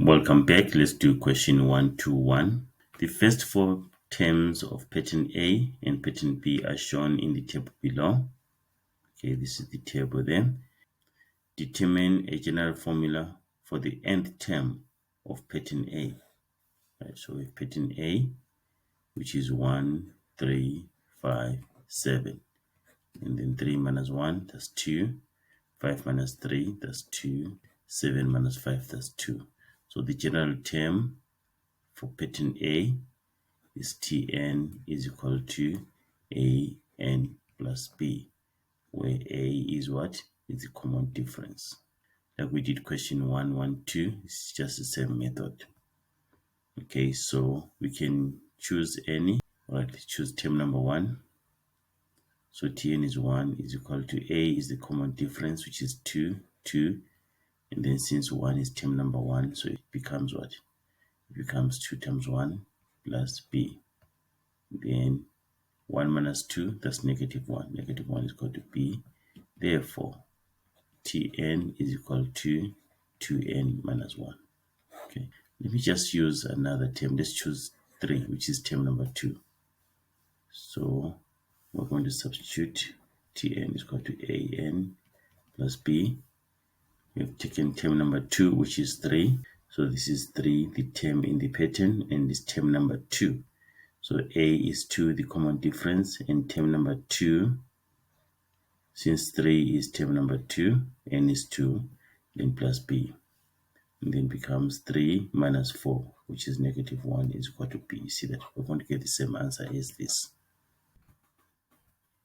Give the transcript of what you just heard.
Welcome back. Let's do question 121. The first four terms of pattern A and pattern B are shown in the table below. Okay, this is the table then. Determine a general formula for the nth term of pattern A. Right, so we have pattern A, which is 1, 3, 5, 7. And then 3 minus 1, that's 2. 5 minus 3, that's 2. 7 minus 5, that's 2. So the general term for pattern A is Tn is equal to An plus B, where A is what? Is the common difference. Like we did question 112, it's just the same method. Okay, so we can choose any. Alright, let's choose term number 1. So Tn is 1 is equal to A is the common difference, which is 2, 2. And then since 1 is term number 1, so it becomes what? It becomes 2 times 1 plus B. Then 1 minus 2, that's negative 1. Negative 1 is equal to B. Therefore, Tn is equal to 2n minus 1. Okay, let me just use another term. Let's choose 3, which is term number 2. So we're going to substitute Tn is equal to An plus B. We have taken term number 2, which is 3. So this is 3, the term in the pattern, and this term number 2. So A is 2, the common difference, and term number 2, since 3 is term number 2, n is 2, then plus B. And then becomes 3 minus 4, which is negative 1, is equal to B. You see that we're going to get the same answer as this.